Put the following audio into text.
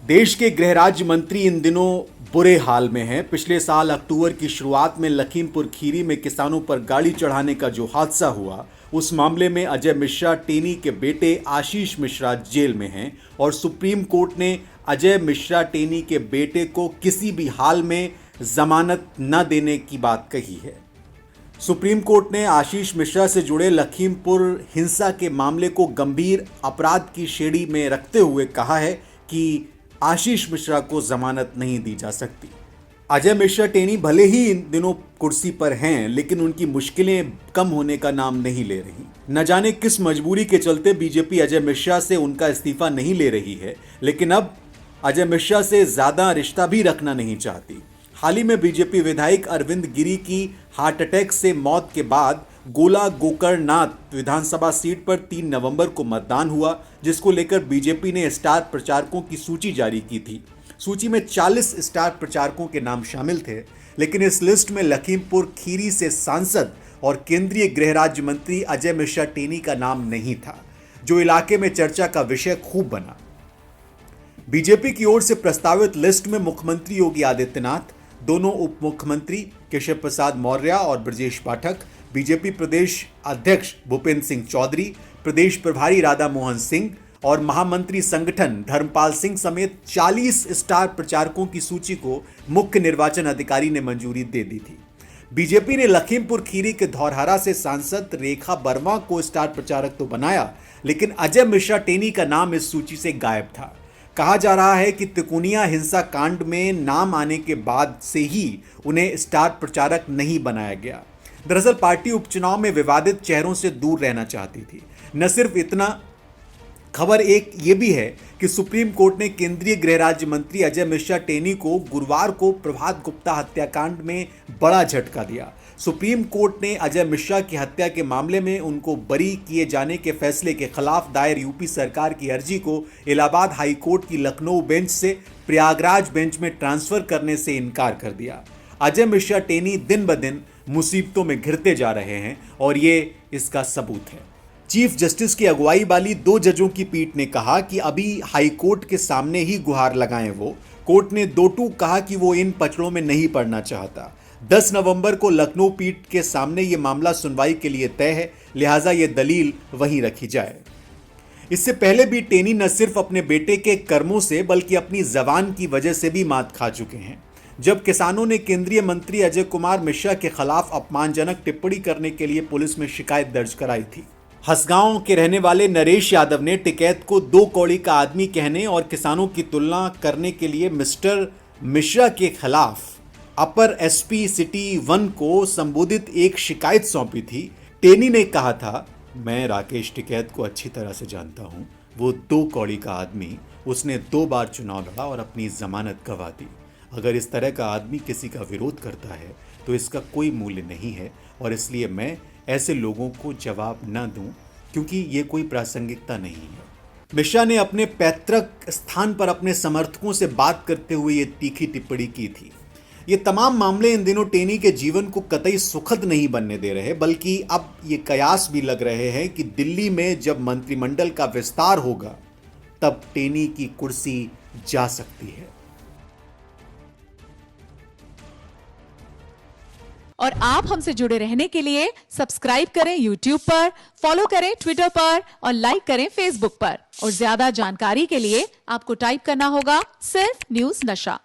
देश के गृह राज्य मंत्री इन दिनों बुरे हाल में हैं। पिछले साल अक्टूबर की शुरुआत में लखीमपुर खीरी में किसानों पर गाड़ी चढ़ाने का जो हादसा हुआ, उस मामले में अजय मिश्रा टेनी के बेटे आशीष मिश्रा जेल में हैं और सुप्रीम कोर्ट ने अजय मिश्रा टेनी के बेटे को किसी भी हाल में जमानत न देने की बात कही है। सुप्रीम कोर्ट ने आशीष मिश्रा से जुड़े लखीमपुर हिंसा के मामले को गंभीर अपराध की श्रेणी में रखते हुए कहा है कि आशीष मिश्रा को जमानत नहीं दी जा सकती। अजय मिश्रा टेनी भले ही इन दिनों कुर्सी पर हैं, लेकिन उनकी मुश्किलें कम होने का नाम नहीं ले रही। न जाने किस मजबूरी के चलते बीजेपी अजय मिश्रा से उनका इस्तीफा नहीं ले रही है, लेकिन अब अजय मिश्रा से ज्यादा रिश्ता भी रखना नहीं चाहती। हाल ही में बीजेपी विधायक अरविंद गिरी की हार्ट अटैक से मौत के बाद गोला गोकर्णनाथ विधानसभा सीट पर 3 नवंबर को मतदान हुआ, जिसको लेकर बीजेपी ने स्टार प्रचारकों की सूची जारी की थी। सूची में 40 स्टार प्रचारकों के नाम शामिल थे, लेकिन इस लिस्ट में लखीमपुर खीरी से सांसद और केंद्रीय गृह राज्य मंत्री अजय मिश्रा टेनी का नाम नहीं था, जो इलाके में चर्चा का विषय खूब बना। बीजेपी की ओर से प्रस्तावित लिस्ट में मुख्यमंत्री योगी आदित्यनाथ, दोनों उप मुख्यमंत्री केशव प्रसाद मौर्य और ब्रजेश पाठक, बीजेपी प्रदेश अध्यक्ष भूपेंद्र सिंह चौधरी, प्रदेश प्रभारी राधा मोहन सिंह और महामंत्री संगठन धर्मपाल सिंह समेत 40 स्टार प्रचारकों की सूची को मुख्य निर्वाचन अधिकारी ने मंजूरी दे दी थी। बीजेपी ने लखीमपुर खीरी के धौरहरा से सांसद रेखा वर्मा को स्टार प्रचारक तो बनाया, लेकिन अजय मिश्रा टेनी का नाम इस सूची से गायब था। कहा जा रहा है कि तिकोनिया हिंसा कांड में नाम आने के बाद से ही उन्हें स्टार प्रचारक नहीं बनाया गया। दरअसल पार्टी उपचुनाव में विवादित चेहरों से दूर रहना चाहती थी। न सिर्फ इतना, खबर एक ये भी है कि सुप्रीम कोर्ट ने केंद्रीय गृह राज्य मंत्री अजय मिश्रा टेनी को गुरुवार को प्रभात गुप्ता हत्याकांड में बड़ा झटका दिया। सुप्रीम कोर्ट ने अजय मिश्रा की हत्या के मामले में उनको बरी किए जाने के फैसले के खिलाफ दायर यूपी सरकार की अर्जी को इलाहाबाद हाई कोर्ट की लखनऊ बेंच से प्रयागराज बेंच में ट्रांसफर करने से इनकार कर दिया। अजय मिश्रा टेनी दिन ब दिन मुसीबतों में घिरते जा रहे हैं और ये इसका सबूत है। चीफ जस्टिस की अगुवाई वाली 2 जजों की पीठ ने कहा कि अभी हाई कोर्ट के सामने ही गुहार लगाएं वो। कोर्ट ने 2 टूक कहा कि वो इन पचड़ों में नहीं पड़ना चाहता। 10 नवंबर को लखनऊ पीठ के सामने ये मामला सुनवाई के लिए तय है, लिहाजा ये दलील वहीं रखी जाए। इससे पहले भी टेनी न सिर्फ अपने बेटे के कर्मों से बल्कि अपनी जबान की वजह से भी मात खा चुके हैं। जब किसानों ने केंद्रीय मंत्री अजय कुमार मिश्रा के खिलाफ अपमानजनक टिप्पणी करने के लिए पुलिस में शिकायत दर्ज कराई थी। हसगांव के रहने वाले नरेश यादव ने टिकैत को 2 कौड़ी का आदमी कहने और किसानों की तुलना करने के लिए मिस्टर मिश्रा के खिलाफ अपर एसपी सिटी 1 को संबोधित एक शिकायत सौंपी थी। टेनी ने कहा था, मैं राकेश टिकैत को अच्छी तरह से जानता हूं, वो 2 कौड़ी का आदमी, उसने 2 बार चुनाव लड़ा और अपनी जमानत गंवा दी। अगर इस तरह का आदमी किसी का विरोध करता है तो इसका कोई मूल्य नहीं है और इसलिए मैं ऐसे लोगों को जवाब न दूं, क्योंकि ये कोई प्रासंगिकता नहीं है। मिश्रा ने अपने पैतृक स्थान पर अपने समर्थकों से बात करते हुए ये तीखी टिप्पणी की थी। ये तमाम मामले इन दिनों टेनी के जीवन को कतई सुखद नहीं बनने दे रहे, बल्कि अब ये कयास भी लग रहे हैं कि दिल्ली में जब मंत्रिमंडल का विस्तार होगा तब टेनी की कुर्सी जा सकती है। और आप हमसे जुड़े रहने के लिए सब्सक्राइब करें YouTube पर, फॉलो करें ट्विटर पर और लाइक करें Facebook पर। और ज्यादा जानकारी के लिए आपको टाइप करना होगा सिर्फ न्यूज़ नशा।